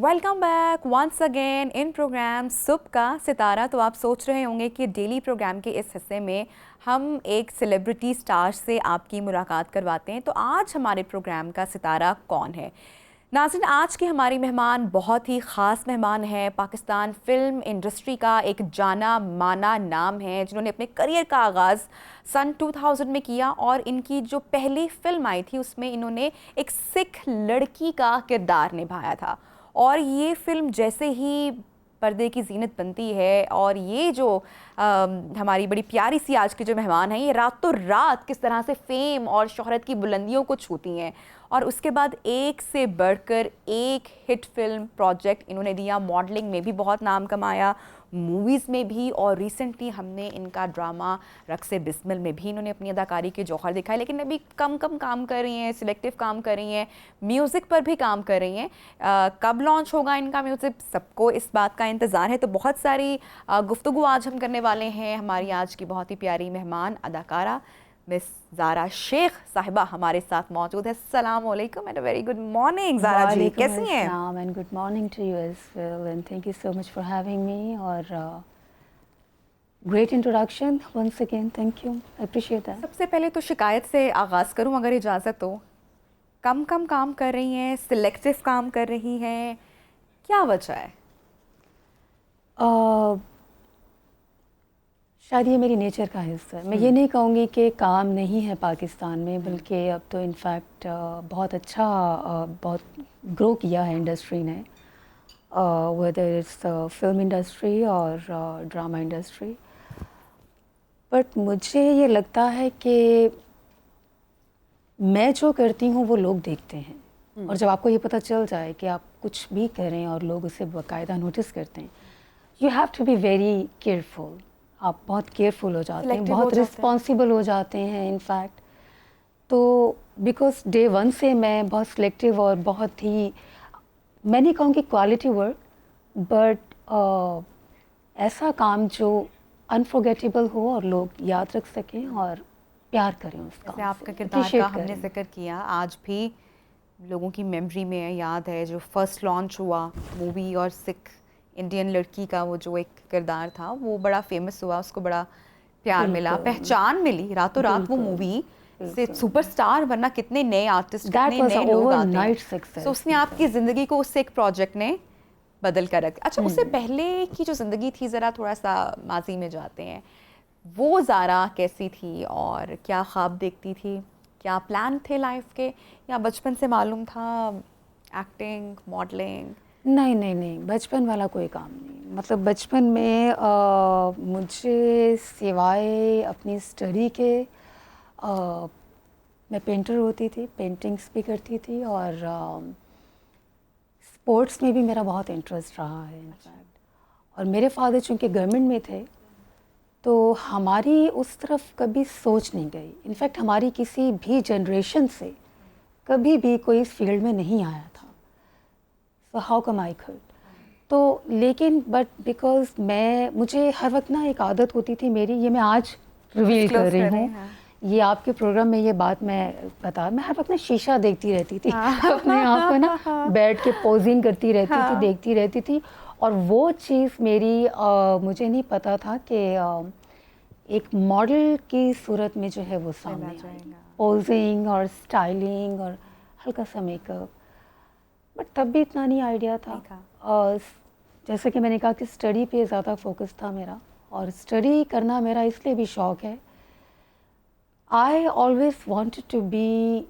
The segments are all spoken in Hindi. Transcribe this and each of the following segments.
Welcome back once again in programme सुबह का सितारा। तो आप सोच रहे होंगे कि डेली प्रोग्राम के इस हिस्से में हम एक सेलिब्रिटी स्टार से आपकी मुलाकात करवाते हैं। तो आज हमारे प्रोग्राम का सितारा कौन है? नाज़रीन, आज के हमारी मेहमान बहुत ही ख़ास मेहमान हैं। पाकिस्तान फ़िल्म इंडस्ट्री का एक जाना माना नाम है, जिन्होंने अपने करियर का आगाज़ सन 2000 में किया और इनकी जो पहली फ़िल्म आई थी उसमें इन्होंने एक सिख लड़की का किरदार निभाया था। और ये फ़िल्म जैसे ही पर्दे की ज़ीनत बनती है और ये जो हमारी बड़ी प्यारी सी आज की जो मेहमान हैं, ये रातों रात किस तरह से फ़ेम और शोहरत की बुलंदियों को छूती हैं और उसके बाद एक से बढ़कर एक हिट फिल्म प्रोजेक्ट इन्होंने दिया। मॉडलिंग में भी बहुत नाम कमाया, मूवीज़ में भी, और रिसेंटली हमने इनका ड्रामा रक्से बिस्मिल में भी इन्होंने अपनी अदाकारी के जौहर दिखाए। लेकिन अभी कम काम कर रही हैं, सिलेक्टिव काम कर रही हैं, म्यूज़िक पर भी काम कर रही हैं। कब लॉन्च होगा इनका म्यूज़िक, सबको इस बात का इंतज़ार है। तो बहुत सारी गुफ्तगू आज हम करने वाले हैं। हमारी आज की बहुत ही प्यारी मेहमान अदाकारा मिस ज़ारा शेख साहिबा हमारे साथ मौजूद है। अस्सलाम वालेकुम and very good morning Zara ji, कैसी हैं? And good morning to you as well and thank you so much for having me और great introduction once again, thank you, I appreciate that. सबसे पहले तो शिकायत से आगाज़ करूं अगर इजाज़त हो। कम काम कर रही हैं, सिलेक्टिव काम कर रही हैं, क्या वजह है? शायद ये मेरी नेचर का हिस्सा है। मैं ये नहीं कहूँगी कि काम नहीं है पाकिस्तान में, बल्कि अब तो इनफैक्ट बहुत अच्छा बहुत ग्रो किया है इंडस्ट्री ने, वेदर इट्स फिल्म इंडस्ट्री और ड्रामा इंडस्ट्री। बट मुझे ये लगता है कि मैं जो करती हूँ वो लोग देखते हैं, और जब आपको ये पता चल जाए कि आप कुछ भी करें और लोग उसे बाकायदा नोटिस करते हैं, you have to be very careful. आप बहुत केयरफुल हो जाते हैं, बहुत रिस्पॉन्सिबल हो जाते हैं इनफैक्ट। तो बिकॉज डे वन से मैं बहुत सिलेक्टिव और बहुत ही, मैं नहीं कहूँगी क्वालिटी वर्क, बट ऐसा काम जो अनफॉरगेटेबल हो और लोग याद रख सकें और प्यार करें उसका। जैसे आपका किरदार का हमने जिक्र किया, आज भी लोगों की मेमोरी में है, याद है जो फर्स्ट लॉन्च हुआ मूवी और सिख इंडियन लड़की का वो जो एक किरदार था वो बड़ा फेमस हुआ, उसको बड़ा प्यार मिला, पहचान मिली रातों रात। वो मूवी से सुपरस्टार बनना कितने नए आर्टिस्ट, कितने नए लोग आते हैं। तो उसने आपकी ज़िंदगी को उससे एक प्रोजेक्ट ने बदल कर रख। अच्छा, उससे पहले की जो ज़िंदगी थी, ज़रा थोड़ा सा माजी में जाते हैं, वो ज़ारा कैसी थी और क्या ख्वाब देखती थी, क्या प्लान थे लाइफ के, या बचपन से मालूम था एक्टिंग मॉडलिंग? नहीं, बचपन वाला कोई काम नहीं। मतलब बचपन में मुझे सिवाय अपनी स्टडी के मैं पेंटर होती थी, पेंटिंग्स भी करती थी, और स्पोर्ट्स में भी मेरा बहुत इंटरेस्ट रहा है इनफैक्ट। और मेरे फादर चूँकि गवर्नमेंट में थे, तो हमारी उस तरफ कभी सोच नहीं गई। इनफैक्ट हमारी किसी भी जनरेशन से कभी भी कोई इस फील्ड में नहीं आया था। So how come I could? तो लेकिन बट बिकॉज मुझे हर वक्त ना एक आदत होती थी मेरी, ये मैं आज रिवील कर रही हूँ, ये आपके प्रोग्राम में ये बात मैं हर वक्त ना शीशा देखती रहती थी अपने आप को ना बैठ के पोजिंग करती रहती थी, देखती रहती थी। और वो चीज़ मेरी मुझे नहीं पता था कि एक मॉडल की सूरत में जो है वो सामने आएगी, पोजिंग और स्टाइलिंग और हल्का सा मेकअप। बट तब भी इतना नहीं आइडिया था। और जैसे कि मैंने कहा कि स्टडी पे ज़्यादा फोकस था मेरा, और स्टडी करना मेरा इसलिए भी शौक़ है। I always wanted to be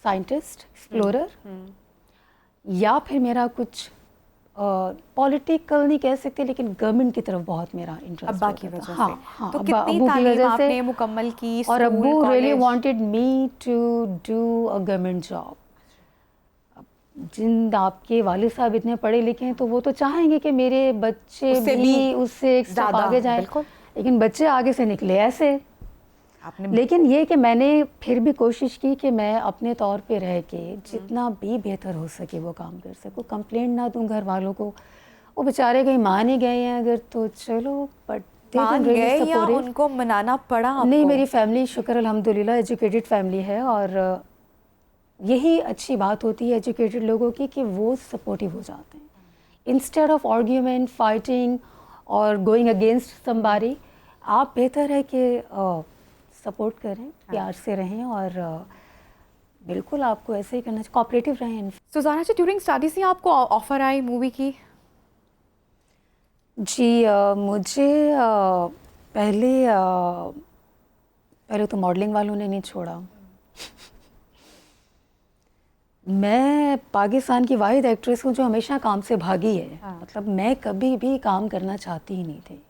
scientist, explorer, या फिर मेरा कुछ पॉलिटिकल नहीं कह सकते, लेकिन गवर्नमेंट की तरफ बहुत मेरा इंटरेस्ट अब्बा की वजह से। हाँ, तो कितनी तालीम आपने मुकम्मल की? और अब्बू really wanted me to do a government job. जिन आपके वालिद साहब इतने पढ़े लिखे हैं, तो वो तो चाहेंगे कि मेरे बच्चे भी उससे एक स्टेप आगे जाएं, लेकिन बच्चे आगे से निकले ऐसे। लेकिन ये कि मैंने फिर भी कोशिश की कि मैं अपने तौर पे रह के जितना भी बेहतर हो सके वो काम कर सकूं, कंप्लेंट ना दूं घर वालों को। वो बेचारे कहीं मान ही गए हैं अगर, तो चलो, बट मान गए या उनको मनाना पड़ा आपको? नहीं, मेरी फैमिली शुक्र अल्हम्दुलिल्लाह एजुकेटेड फैमिली है, और यही अच्छी बात होती है एजुकेटेड लोगों की कि वो सपोर्टिव हो जाते हैं इंस्टेड ऑफ आर्ग्यूमेंट, फाइटिंग और गोइंग अगेंस्ट समबडी। आप बेहतर है कि सपोर्ट करें, प्यार से रहें और बिल्कुल आपको ऐसे ही करना चाहिए, कोऑपरेटिव रहें। सुजाना जी, ड्यूरिंग स्टडीज ही आपको ऑफर आई मूवी की? जी मुझे पहले पहले तो मॉडलिंग वालों ने नहीं छोड़ा। मैं पाकिस्तान की वाहिद एक्ट्रेस हूँ जो हमेशा काम से भागी है। मतलब मैं कभी भी काम करना चाहती ही नहीं थी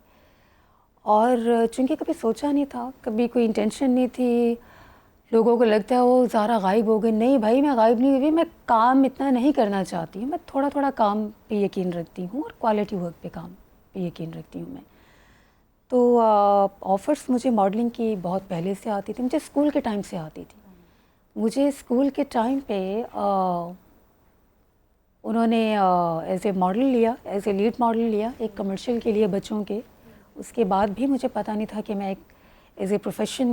और चूंकि कभी सोचा नहीं था, कभी कोई इंटेंशन नहीं थी। लोगों को लगता है वो ज़ारा गायब हो गई। नहीं भाई, मैं गायब नहीं हुई, मैं काम इतना नहीं करना चाहती हूँ। मैं थोड़ा थोड़ा काम पे यकीन रखती हूँ और क्वालिटी वर्क पे काम पे यकीन रखती हूँ मैं। तो ऑफ़र्स मुझे मॉडलिंग की बहुत पहले से आती थी, मुझे स्कूल के टाइम से आती थी। मुझे स्कूल के टाइम पे उन्होंने एज ए मॉडल लिया, एज ए लीड मॉडल लिया एक कमर्शियल के लिए बच्चों के। उसके बाद भी मुझे पता नहीं था कि मैं एक एज ए प्रोफेशन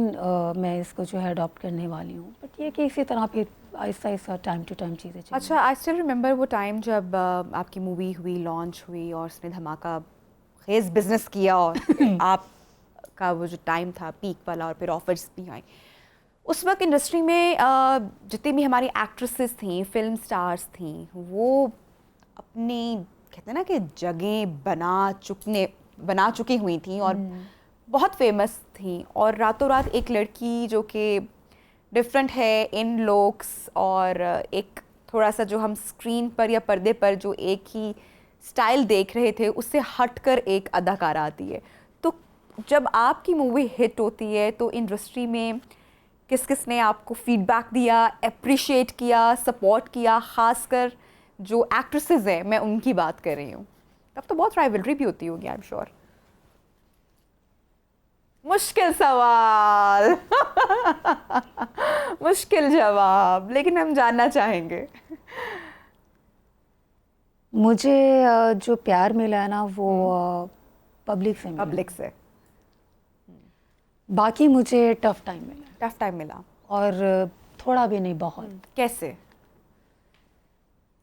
मैं इसको जो है अडॉप्ट करने वाली हूँ। बट ये कि इसी तरह फिर Aahista Aahista time to time चीज़ें चली। अच्छा, आई स्टिल रिमेंबर वो टाइम जब आपकी मूवी हुई, लॉन्च हुई और उसने धमाका खेज बिजनेस किया और आपका वो जो टाइम था पीक वाला और फिर ऑफर्स भी आई। उस वक्त इंडस्ट्री में जितनी भी हमारी एक्ट्रेसेस थीं, फिल्म स्टार्स थीं, वो अपनी कहते हैं ना कि जगह बना चुकी हुई थी और बहुत फेमस थी। और रातों रात एक लड़की जो कि डिफरेंट है इन लुक्स और एक थोड़ा सा जो हम स्क्रीन पर या पर्दे पर जो एक ही स्टाइल देख रहे थे उससे हटकर एक अदाकारा आती है। तो जब आपकी मूवी हिट होती है तो इंडस्ट्री में किस किस ने आपको फीडबैक दिया, अप्रिशिएट किया, सपोर्ट किया? ख़ासकर जो एक्ट्रेसेस हैं, मैं उनकी बात कर रही हूँ। तब तो बहुत राइवलरी भी होती होगी, आई एम श्योर। मुश्किल सवाल मुश्किल जवाब, लेकिन हम जानना चाहेंगे। मुझे जो प्यार मिला है ना वो पब्लिक से मिला। पब्लिक से। बाकी मुझे टफ टाइम मिला। टफ टाइम मिला? और थोड़ा भी नहीं, बहुत। कैसे?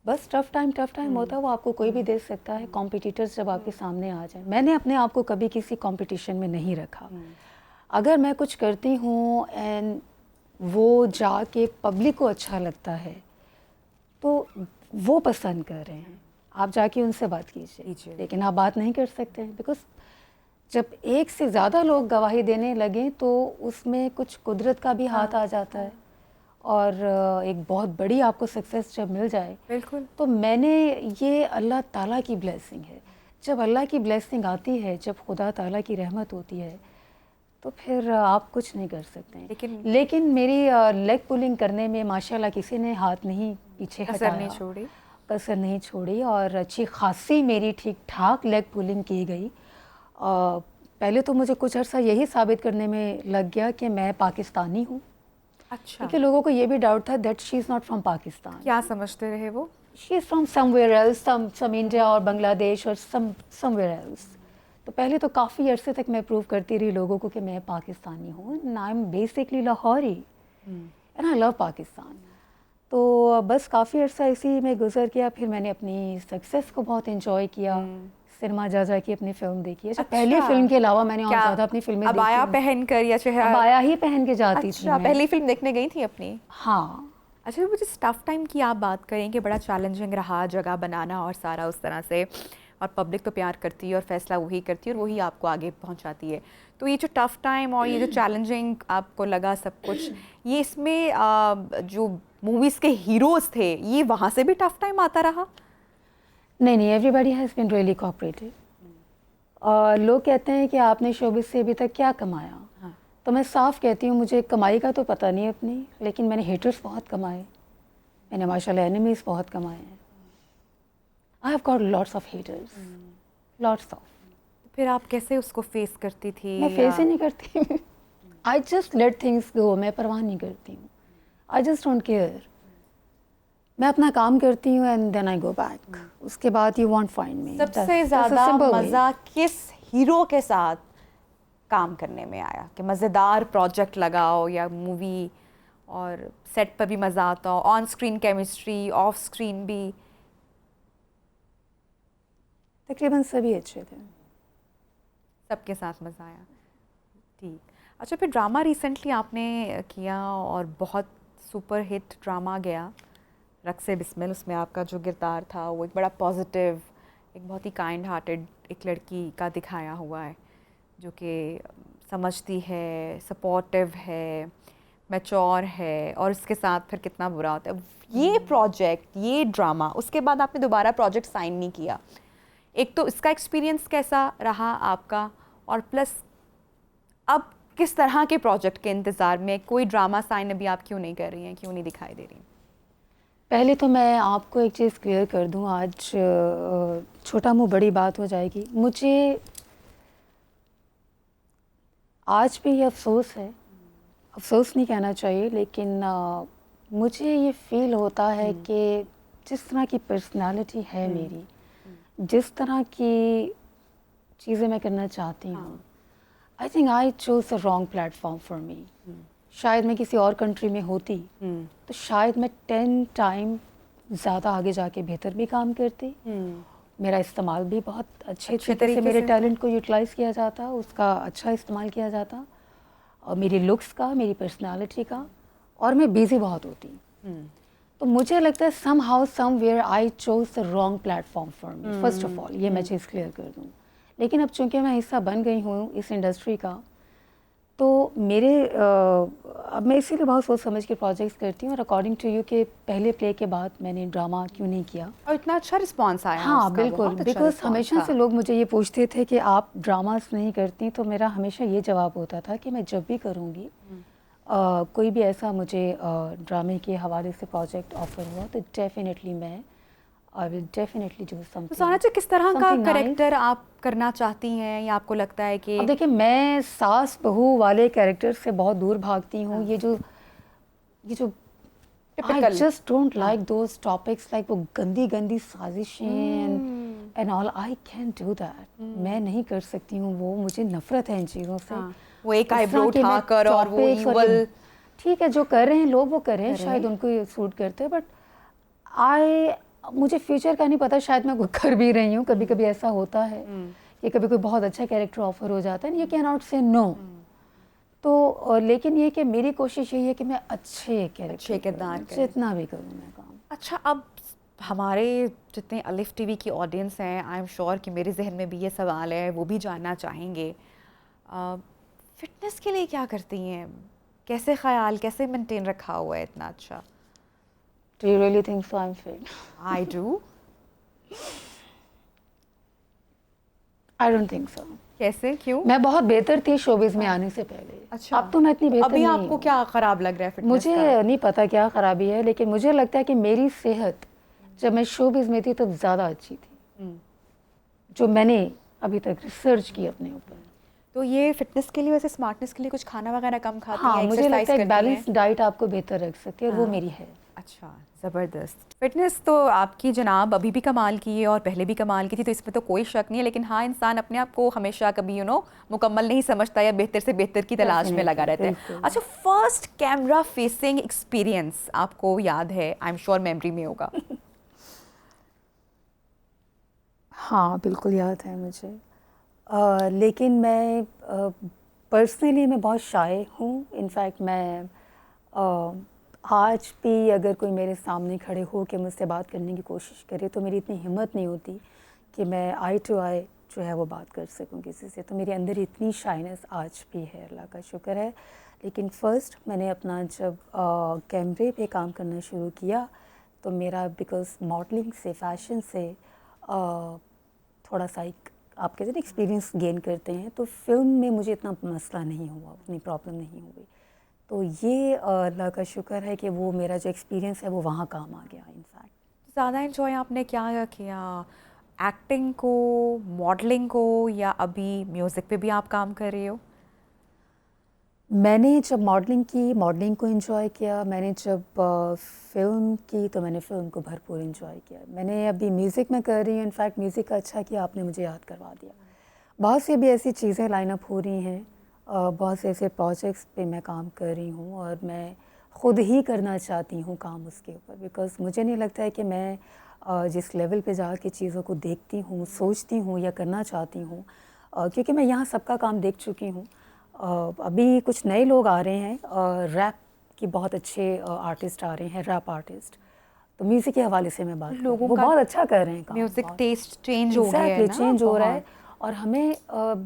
बस टफ टाइम होता है, वो आपको कोई भी दे सकता है। कॉम्पिटिटर्स जब आपके सामने आ जाए, मैंने अपने आप को कभी किसी कंपटीशन में नहीं रखा। अगर मैं कुछ करती हूँ एंड वो जाके पब्लिक को अच्छा लगता है तो वो पसंद कर रहे हैं, आप जाके उनसे बात कीजिए। लेकिन आप बात नहीं कर सकते हैं बिकॉज जब एक से ज़्यादा लोग गवाही देने लगें तो उसमें कुछ कुदरत का भी हाथ आ जाता है। और एक बहुत बड़ी आपको सक्सेस जब मिल जाए, बिल्कुल। तो मैंने ये अल्लाह ताला की ब्लेसिंग है। जब अल्लाह की ब्लेसिंग आती है, जब खुदा ताला की रहमत होती है, तो फिर आप कुछ नहीं कर सकते हैं। लेकिन मेरी लेग पुलिंग करने में माशाल्लाह किसी ने हाथ नहीं पीछे हटाया, कसर नहीं छोड़ी और अच्छी खासी मेरी ठीक ठाक लेग पुलिंग की गई। पहले तो मुझे कुछ अर्सा यही साबित करने में लग गया कि मैं पाकिस्तानी हूँ। अच्छा। क्योंकि लोगों को ये भी डाउट था that she is not from Pakistan. क्या समझते रहे वो? She is from somewhere else, some India और बांग्लादेश और समवेयर एल्स। तो पहले तो काफ़ी अरसे तक मैं प्रूव करती रही लोगों को कि मैं पाकिस्तानी हूँ। I am basically Lahori and I love Pakistan. तो बस काफ़ी अरसा इसी में गुजर गया। फिर मैंने अपनी सक्सेस को बहुत इंजॉय किया। सिनेमा जा की अपनी फिल्म देखी है। अच्छा। पहली फिल्म के अलावा मैंने और ज़्यादा अपनी फिल्में देखी। अबाया पहन कर या चेहरा? अबाया ही पहन के जाती थी मैं। पहली फिल्म देखने गई थी अपनी? हाँ। अच्छा, मुझे टफ टाइम की आप बात करें कि बड़ा चैलेंजिंग रहा जगह बनाना और सारा उस तरह से, और पब्लिक तो प्यार करती है और फैसला वही करती है और वही आपको आगे पहुंचाती है। तो ये जो टफ टाइम और ये जो चैलेंजिंग आपको लगा सब कुछ, ये इसमें जो मूवीज़ के हीरोज़ थे, ये वहाँ से भी टफ टाइम आता रहा? नहीं, everybody has been really cooperative. लोग कहते हैं कि आपने शोबिस से अभी तक क्या कमाया? हाँ। तो मैं साफ कहती हूँ, मुझे कमाई का तो पता नहीं अपनी, लेकिन मैंने हेटर्स बहुत कमाए, मैंने माशाल्लाह एनिमीज़ बहुत कमाए हैं। I have got lots of haters, lots of. फिर आप कैसे उसको फेस करती थी? मैं फेस ही नहीं करती। I just let things go, मैं परवाह नहीं करती हूँ। I just don't care. मैं अपना काम करती हूँ and then I go back. उसके बाद यू वॉन्ट फाइंड मी। सबसे ज़्यादा मज़ा किस हीरो के साथ काम करने में आया कि मज़ेदार प्रोजेक्ट लगाओ या मूवी और सेट पर भी मज़ा आता हो, on screen chemistry, of screen भी? तकरीबन सभी अच्छे थे, सबके साथ मज़ा आया। ठीक। अच्छा, फिर ड्रामा रिसेंटली आपने किया और बहुत सुपर हिट ड्रामा गया, रक्से बिस्मिल। उसमें आपका जो किरदार था वो एक बड़ा पॉजिटिव, एक बहुत ही काइंड हार्टेड एक लड़की का दिखाया हुआ है, जो कि समझती है, सपोर्टिव है, मैच्योर है, और इसके साथ फिर कितना बुरा होता है। ये प्रोजेक्ट, ये ड्रामा, उसके बाद आपने दोबारा प्रोजेक्ट साइन नहीं किया। एक तो इसका एक्सपीरियंस कैसा रहा आपका, और प्लस अब किस तरह के प्रोजेक्ट के इंतज़ार में? कोई ड्रामा साइन अभी आप क्यों नहीं कर रही हैं, क्यों नहीं दिखाई दे रही? पहले तो मैं आपको एक चीज़ क्लियर कर दूं, आज छोटा मुंह बड़ी बात हो जाएगी। मुझे आज भी ये अफसोस है, अफसोस नहीं कहना चाहिए, लेकिन मुझे ये फील होता है कि जिस तरह की पर्सनालिटी है मेरी, जिस तरह की चीज़ें मैं करना चाहती हूँ, I think I choose the wrong platform for me. शायद मैं किसी और कंट्री में होती तो शायद मैं 10 टाइम ज़्यादा आगे जाके बेहतर भी काम करती। मेरा इस्तेमाल भी बहुत अच्छे तरीके से मेरे टैलेंट को यूटिलाइज़ किया जाता, उसका अच्छा इस्तेमाल किया जाता, और मेरी लुक्स का, मेरी पर्सनालिटी का, और मैं बिज़ी बहुत होती। तो मुझे लगता है somehow somewhere I chose the wrong platform for me, first of all ये मैं चीज़ क्लियर कर दूँ। लेकिन अब चूंकि मैं हिस्सा बन गई हूँ इस इंडस्ट्री का, तो मेरे अब मैं इसीलिए बहुत सोच समझ के प्रोजेक्ट्स करती हूँ, और अकॉर्डिंग टू यू के पहले प्ले के बाद मैंने ड्रामा क्यों नहीं किया। और इतना अच्छा रिस्पांस आया हाँ उसका, बिल्कुल, बहुत अच्छा बिकॉज रिस्पांस हमेशा था। से लोग मुझे ये पूछते थे कि आप ड्रामास नहीं करती, तो मेरा हमेशा ये जवाब होता था कि मैं जब भी करूँगी, कोई भी ऐसा मुझे ड्रामे के हवाले से प्रोजेक्ट ऑफर हुआ, तो डेफिनेटली मैं आई विल डेफिनेटली डू तो समथिंग। सोना जी, किस तरह का something nice। कैरेक्टर आप करना चाहती हैं, या आपको लगता है कि अब देखिए, मैं सास बहू वाले कैरेक्टर से बहुत दूर भागती हूँ। ये जो I typical? Just don't like those topics, like वो गंदी गंदी साजिशें and all. I can do that, मैं नहीं कर सकती हूँ वो, मुझे नफरत है इन चीज़ों से। वो एक इस आईब्रो तरह के मैं उठाकर और वो topics और evil ठीक है, जो कर रहे हैं लोग वो कर रहे हैं, कर रहे शायद हैं। उनको ये सूट करते हैं, बट मुझे फ्यूचर का नहीं पता, शायद मैं कर भी रही हूँ। कभी कभी ऐसा होता है कि कभी कोई बहुत अच्छा कैरेक्टर ऑफर हो जाता है, यू कैन नॉट से नो। तो लेकिन ये कि मेरी कोशिश यही है कि मैं अच्छे किरदार करूं, करें। जितना भी करूँ मैं काम। अच्छा, अब हमारे जितने अलिफ टीवी की ऑडियंस हैं, आई एम श्योर कि मेरे जहन में भी ये सवाल है, वो भी जानना चाहेंगे, फिटनेस के लिए क्या करती हैं? कैसे ख्याल, कैसे मेंटेन रखा हुआ है इतना अच्छा? Do you really think so I'm fit? I do. I don't think so. कैसे, क्यों? मैं बहुत बेहतर थी शोबिज में आने से पहले। अच्छा, अब तो मैं इतनी बेहतर अभी नहीं आपको हूँ। क्या खराब लग रहा है फिटनेस मुझे का? नहीं पता क्या खराबी है, लेकिन मुझे लगता है कि मेरी सेहत जब मैं शोबिज में थी तब ज़्यादा अच्छी थी, जो मैंने अभी तक रिसर्च की अपने ऊपर। तो ये फिटनेस के लिए, वैसे स्मार्टनेस के लिए कुछ खाना वगैरह कम खाती हैं, हाँ, मुझे एक्सरसाइज लगता है करती एक बैलेंस हैं? डाइट आपको बेहतर रख सकती है, और वो मेरी है। अच्छा, ज़बरदस्त। फिटनेस तो आपकी जनाब अभी भी कमाल की है और पहले भी कमाल की थी, तो इसमें तो कोई शक नहीं है। लेकिन हाँ, इंसान अपने आप को हमेशा कभी मुकम्मल नहीं समझता, या बेहतर से बेहतर की तलाश में लगा रहता है। अच्छा, फर्स्ट कैमरा फेसिंग एक्सपीरियंस आपको याद है? आई एम श्योर मेमोरी में होगा। हाँ बिल्कुल याद है मुझे, लेकिन मैं पर्सनली मैं बहुत शाय हूँ। इनफैक्ट मैं आज भी अगर कोई मेरे सामने खड़े हो के मुझसे बात करने की कोशिश करे, तो मेरी इतनी हिम्मत नहीं होती कि मैं आई टू आई जो है वो बात कर सकूं किसी से। तो मेरे अंदर इतनी शाइनेस आज भी है, अल्लाह का शुक्र है। लेकिन फ़र्स्ट मैंने अपना जब कैमरे पे काम करना शुरू किया, तो मेरा बिकॉज मॉडलिंग से, फैशन से थोड़ा सा एक आप कहते हैं एक्सपीरियंस गेन करते हैं, तो फिल्म में मुझे इतना मसला नहीं हुआ, उतनी प्रॉब्लम नहीं हुई। तो ये अल्लाह का शुक्र है कि वो मेरा जो एक्सपीरियंस है वो वहाँ काम आ गया। इनफैक्ट ज़्यादा इन्जॉय आपने क्या किया, एक्टिंग को, मॉडलिंग को, या अभी म्यूज़िक पे भी आप काम कर रहे हो? मैंने जब मॉडलिंग की, मॉडलिंग को एंजॉय किया। मैंने जब फ़िल्म की, तो मैंने फ़िल्म को भरपूर एंजॉय किया। मैंने अभी म्यूज़िक में कर रही हूँ, इनफैक्ट म्यूज़िक का अच्छा किया आपने मुझे याद करवा दिया। बहुत सी भी ऐसी चीज़ें लाइन अप हो रही हैं, बहुत से ऐसे प्रोजेक्ट्स पे मैं काम कर रही हूँ, और मैं खुद ही करना चाहती हूँ काम उसके ऊपर, बिकॉज़ मुझे नहीं लगता है कि मैं जिस लेवल पे जाके चीज़ों को देखती हूँ, सोचती हूँ या करना चाहती हूँ, क्योंकि मैं यहाँ सबका काम देख चुकी हूँ। अभी कुछ नए लोग आ रहे हैं, रैप के बहुत अच्छे आर्टिस्ट आ रहे हैं, रैप आर्टिस्ट। तो म्यूज़िक के हवाले से मैं बात करूँ, लोगों वो का बहुत अच्छा कर रहे हैं काम, म्यूजिक बहुत टेस्ट चेंज हो गया है एग्जैक्टली ना चेंज हो रहा है। बहुत और हमें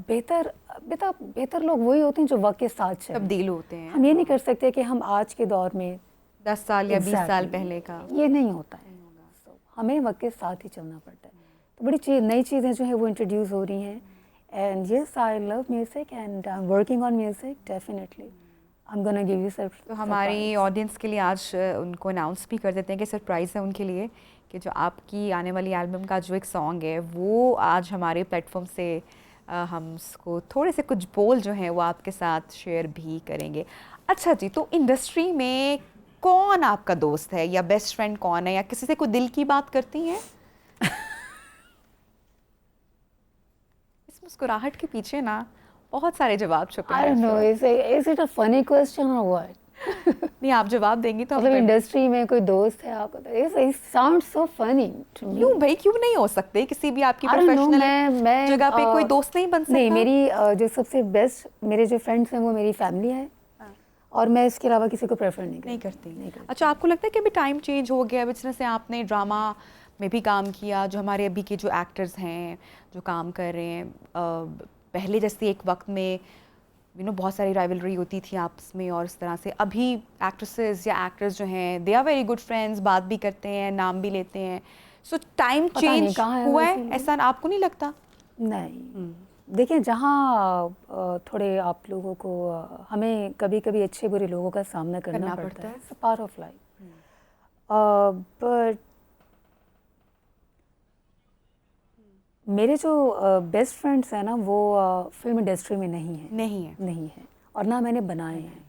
बेहतर लोग वही होते हैं जो वक्त के साथ चलें। तब्दील होते हैं। हम ये नहीं कर सकते कि हम आज के दौर में 10 साल या 20 साल Exactly. पहले का ये नहीं होता है। So, हमें वक्त के साथ ही चलना पड़ता है। तो बड़ी नई चीज़ें जो है वो इंट्रोड्यूस हो रही हैं। And yes, I love music and I am working on music, definitely I am gonna give you तो हमारी ऑडियंस के लिए आज उनको अनाउंस भी कर देते हैं कि सरप्राइज़ है उनके लिए कि जो आपकी आने वाली एल्बम का जो एक सॉन्ग है वो आज हमारे प्लेटफॉर्म से हम उसको थोड़े से कुछ बोल जो हैं वो आपके साथ शेयर भी करेंगे। अच्छा जी, तो इंडस्ट्री में कौन आपका दोस्त है या बेस्ट फ्रेंड कौन है या किसी से कोई दिल की बात करती हैं? इस मुस्कुराहट के पीछे ना बहुत सारे जवाब छुपे आई हैं डोंट इस नो, वक्त। Is it a funny question और व्हाट? नहीं, आप जवाब देंगी तो हम मतलब कर- इंडस्ट्री में कोई दोस्त है आपका? तो it sounds so funny to me. क्यों भाई, क्यों नहीं हो सकते किसी भी आपकी आई डोंट नो, प्रोफेशनल मैं जगह पे कोई दोस्त नहीं बन सकता? नहीं, मेरी जो सबसे बेस्ट मेरे जो फ्रेंड्स हैं वो मेरी फैमिली है, और मैं इसके अलावा किसी को प्रेफर नहीं नहीं करती। करती। अच्छा, आपको लगता है कि अभी टाइम चेंज हो गया, जिस तरह से आपने ड्रामा में भी काम किया, जो हमारे अभी के जो एक्टर्स हैं जो काम कर रहे हैं, पहले जैसे एक वक्त में बहुत सारी राइवलरी होती थी आपस में, और इस तरह से अभी एक्ट्रेसेस या एक्टर्स जो हैं they are very good friends, बात भी करते हैं, नाम भी लेते हैं। सो टाइम पता नहीं चेंज कहाँ है हुआ वैसे है, लोग। ऐसा आपको नहीं लगता? नहीं, देखिए जहाँ थोड़े आप लोगों को हमें कभी कभी अच्छे बुरे लोगों का सामना करना पड़ता है, it's a part of life. But मेरे जो बेस्ट फ्रेंड्स हैं ना वो फिल्म इंडस्ट्री में नहीं है, नहीं है, और ना मैंने बनाए हैं।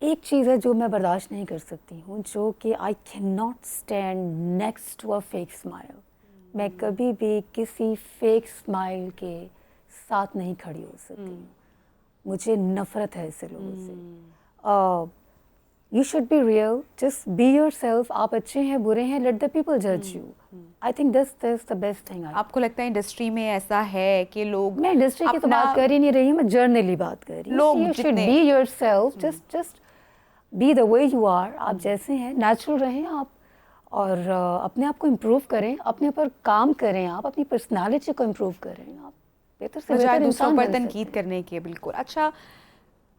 एक चीज़ है जो मैं बर्दाश्त नहीं कर सकती हूँ, जो कि I can not stand next to a fake smile. मैं कभी भी किसी फेक स्माइल के साथ नहीं खड़ी हो सकती हूँ। मुझे नफ़रत है ऐसे लोगों से। You should be real, just be your self. आप अच्छे हैं बुरे हैं, लेट द पीपल जज you. I think this is the best thing. आपको लगता है इंडस्ट्री में ऐसा है कि लोग, मैं इंडस्ट्री की तो बात कर ही नहीं रही हूँ, मैं जर्नली बात कर रही हूँ। लोग यू शुड जितने- be yourself, just be the way you are. आप जैसे हैं नेचुरल रहें आप, और अपने आप को इम्प्रूव करें, अपने ऊपर काम करें, आप अपनी पर्सनालिटी को इम्प्रूव करें, आप बेहतर से बजाय बेहतर दूसरों इंसान पर बन सकते तनकीद हैं। करने के। बिल्कुल। अच्छा,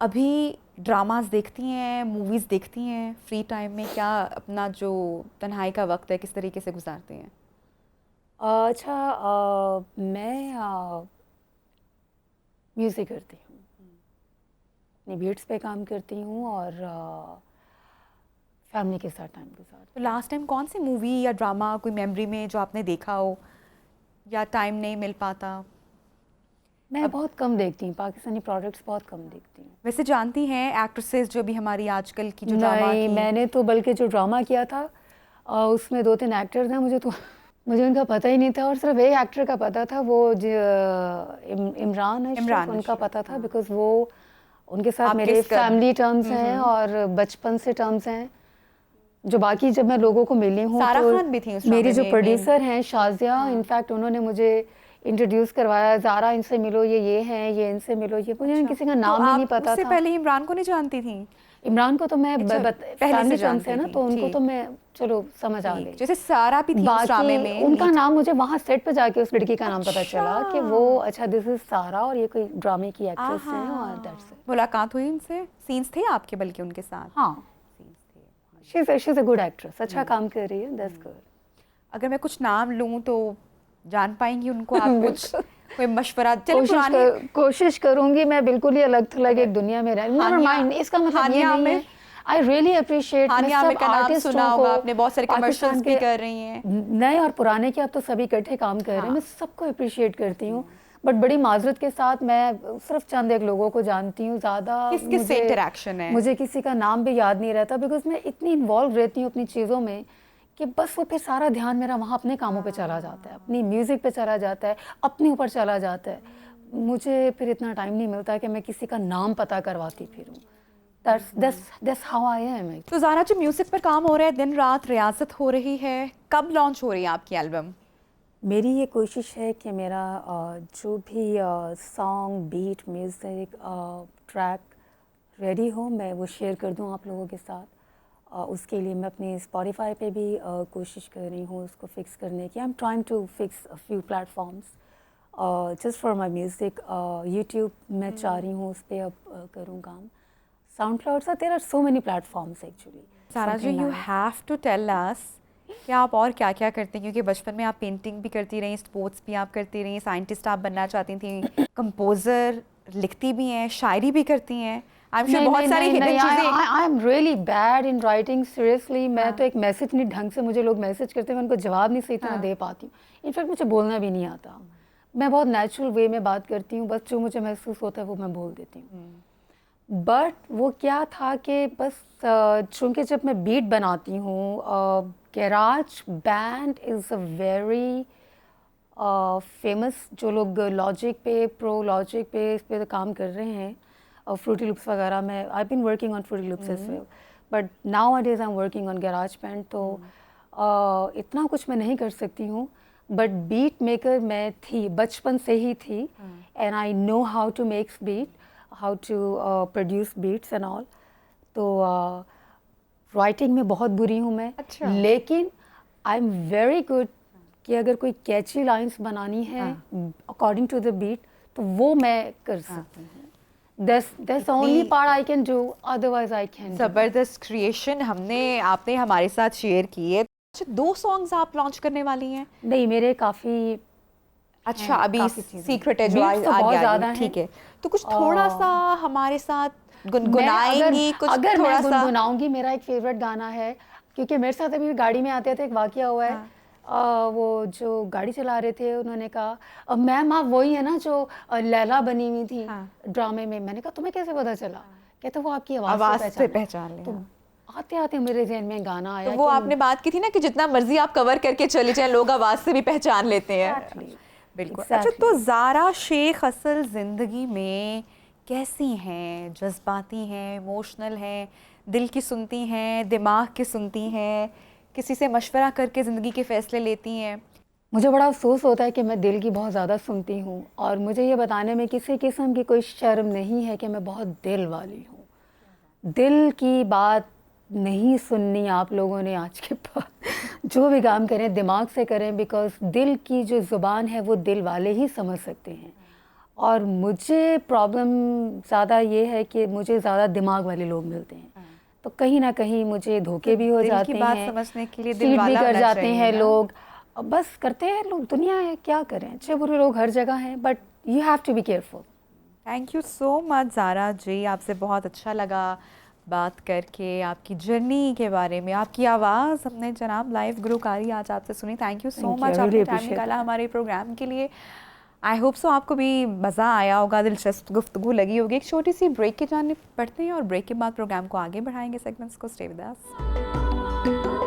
अभी ड्रामास देखती हैं, मूवीज़ देखती हैं फ्री टाइम में? क्या अपना जो तन्हाई का वक्त है किस तरीके से गुजारती हैं? अच्छा, मैं म्यूज़िक करती हूँ, अपनी बीट्स पे काम करती हूँ, और फैमिली के साथ टाइम गुजारती तो लास्ट टाइम कौन सी मूवी या ड्रामा कोई मेमोरी में जो आपने देखा हो, या टाइम नहीं मिल पाता? हूँ। मैं बहुत कम देखती हूँ, पाकिस्तानी प्रोडक्ट्स बहुत कम देखती हूँ। वैसे जानती हैं एक्ट्रेसेस जो भी हमारी आजकल की जो ड्रामा नहीं, की, मैंने तो बल्कि जो ड्रामा किया था उसमें 2-3 एक्टर्स हैं, मुझे तो मुझे उनका पता ही नहीं था, और सिर्फ एक एक्टर का पता था, वो इमरान अशरफ, इमरान उनका अशरफ, पता था, हाँ। बिकॉज वो उनके साथ आपके मेरे स्कब- फैमिली टर्म्स हैं और बचपन से टर्म्स हैं। जो बाकी जब मैं लोगों को मिली हूँ सारा तो खान भी थी उस मेरी ड्रामे जो में, प्रोड्यूसर हैं शाजिया, इनफैक्ट उन्होंने मुझे इंट्रोड्यूस करवाया, ज़ारा इनसे मिलो, ये हैं, ये इनसे मिलो, ये मुझे किसी का नाम ही नहीं पता उससे था। पहले इमरान को नहीं जानती थी? इमरान को तो मैं अच्छा, पहले से फैमिली टर्म्स जानती है ना, थी, तो उनको ठीक। तो मैं चलो समझ आ गई। जैसे सारा भी थी उस ड्रामे बाकी में, उनका नीट- नाम मुझे वहाँ सेट पे जाके उस लड़की का नाम पता अच्छा। चला कि वो अच्छा दिस इज सारा, और ये कोई ड्रामे की एक्ट्रेस है, आहा। और दैट्स इट। मुलाकात हुई उनसे? सीन्स थे आपके बल्कि उनके साथ? हाँ, सीन्स थे। She is a good actress, अच्छा काम कर रही है, दैट्स गुड। अगर मैं कुछ नाम लूँ तो जान पाएंगी उनको आप? कुछ कोई मशवरा? चलिए कोशिश पुरानी कोशिश करूंगी मैं, बिल्कुल ही अलग थलग एक दुनिया में रह। नेवर माइंड, इसका मतलब ये हानिया नहीं है। आमिर, आई रियली अप्रिशिएट हानिया आमिर सब का नाम आर्टिस्टों सुना को, होगा आपने, बहुत सारे पाकिस्तान कमर्शियल्स भी कर रही हैं। नए और पुराने के, अब तो सभी इकट्ठे काम कर रहे हैं। मैं सबको अप्रिशिएट करती हूँ, बट बड़ी माजरत के साथ मैं सिर्फ चंद एक लोगों को जानती हूँ, ज़्यादा किस इंटरेक्शन है? मुझे किसी का नाम भी याद नहीं रहता, बिकॉज मैं इतनी इन्वॉल्व रहती हूँ अपनी चीज़ों में कि बस वो फिर सारा ध्यान मेरा वहाँ अपने कामों पे चला जाता है, अपनी म्यूज़िक पे चला जाता है, अपने ऊपर चला जाता है। मुझे फिर इतना टाइम नहीं मिलता कि मैं किसी का नाम पता करवाती फिरूँ। that's how I am. तो ज़ारा जी, म्यूज़िक पर काम हो रहा है, दिन रात रियासत हो रही है, कब लॉन्च हो रही है आपकी एल्बम? मेरी ये कोशिश है कि मेरा जो भी song, beat, music, track ready हो, मैं वो शेयर कर दूँ आप लोगों के साथ। उसके लिए मैं अपने स्पॉटिफाई पे भी कोशिश कर रही हूँ उसको फिक्स करने की। I am trying to fix a few platforms just for my music. YouTube मैं चाह रही हूँ उस पर अब करूँ काम। SoundCloud, sir there are so many platforms actually. Zara ji, you have to tell us कि आप और क्या क्या करते हैं, क्योंकि बचपन में आप पेंटिंग भी करती रही, स्पोर्ट्स भी आप करती रही, साइंटिस्ट आप बनना चाहती थी, कंपोज़र, लिखती भी हैं, शायरी भी करती हैं। आई एम श्योर बहुत सारी हिडन चीज़ें। I am really bad in writing, seriously. मैं तो एक मैसेज नहीं, ढंग से मुझे लोग मैसेज करते हैं, मैं उनको जवाब नहीं सही तरह दे पाती हूँ। इनफैक्ट मुझे बोलना भी नहीं आता। मैं बहुत नेचुरल वे में बात करती हूँ, बस जो मुझे महसूस होता है वो मैं बोल देती हूँ। बट वो क्या था कि बस चूँकि जब मैं बीट बनाती हूँ, garage band is a very famous, जो लोग लॉजिक पे, प्रो लॉजिक पे इस पे काम कर रहे हैं, और फ्रूटी लूप्स वगैरह में। I been working on Fruity Loops as well, but nowadays I am working on GarageBand. तो इतना कुछ मैं नहीं कर सकती हूँ, बट बीट मेकर मैं थी, बचपन से ही थी। And I know how to make beat, how to produce beats and all. तो राइटिंग में बहुत बुरी हूँ मैं। अच्छा। लेकिन आई एम वेरी गुड कि अगर कोई कैची लाइंस बनानी है अकॉर्डिंग टू द बीट, तो वो मैं कर सकती हूँ। That's the only part I can do, otherwise I can't. ज़बरदस्त क्रिएशन आपने हमारे साथ शेयर की है। अच्छा, 2 सॉन्ग्स आप लॉन्च करने वाली हैं? नहीं, मेरे काफ़ी। अच्छा, अभी सीक्रेट है जो Beats तो बहुत ज़्यादा हैं। ठीक है, तो कुछ थोड़ा सा हमारे साथ मैं गुनगुनाएंगी कुछ अगर थोड़ा मैं सा? गुनगुनाऊंगी, मेरा एक फेवरेट गाना है, क्योंकि मेरे साथ अभी गाड़ी में आते थे एक वाकया हुआ है। वो जो गाड़ी चला रहे थे, उन्होंने कहा मैम आप वही है ना जो लैला बनी हुई थी ड्रामे में। मैंने कहा तुम्हें कैसे पता चला? कहते वो आपकी आवाज़ से पहचान लिया। तो आते आते मेरे जहन में गाना आया। तो वो आपने बात की थी ना कि जितना मर्जी आप कवर करके चले जाएं, लोग आवाज़ से भी पहचान लेते हैं। बिल्कुल। अच्छा, तो ज़ारा शेख असल ज़िंदगी में कैसी हैं? जज्बाती हैं, इमोशनल हैं, दिल की सुनती हैं, दिमाग की सुनती हैं, किसी से मशवरा करके ज़िंदगी के फ़ैसले लेती हैं? मुझे बड़ा अफसोस होता है कि मैं दिल की बहुत ज़्यादा सुनती हूँ, और मुझे ये बताने में किसी किस्म की कोई शर्म नहीं है कि मैं बहुत दिल वाली हूँ। दिल की बात नहीं सुननी आप लोगों ने आज के बाद। जो भी काम करें दिमाग से करें, बिकॉज़ दिल की जो ज़ुबान है वो दिल वाले ही समझ सकते हैं। और मुझे प्रॉब्लम ज़्यादा ये है कि मुझे ज़्यादा दिमाग वाले लोग मिलते हैं, तो कहीं ना कहीं मुझे धोखे भी हो जाते हैं, दिल की बात समझने के लिए दिल चीट भी वाला कर होना जाते चाहिए हैं ना? लोग। बस करते हैं लोग, दुनिया है, क्या करें, अच्छे बुरे लोग हर जगह हैं, but you have to be careful. Thank you so much Zara ji, आपसे बहुत अच्छा लगा बात करके, आपकी जर्नी के बारे में। आपकी आवाज़ हमने जनाब लाइव गुरुकारी आज आपसे सुनी। थैंक यू सो मच, आपने टाइम निकाला हमारे प्रोग्राम के लिए। आई होप सो आपको भी मज़ा आया होगा, दिलचस्प गुफ्तगू लगी होगी। एक छोटी सी ब्रेक की जानिब बढ़ते हैं और ब्रेक के बाद प्रोग्राम को आगे बढ़ाएंगे, सेगमेंट्स को। Stay with us.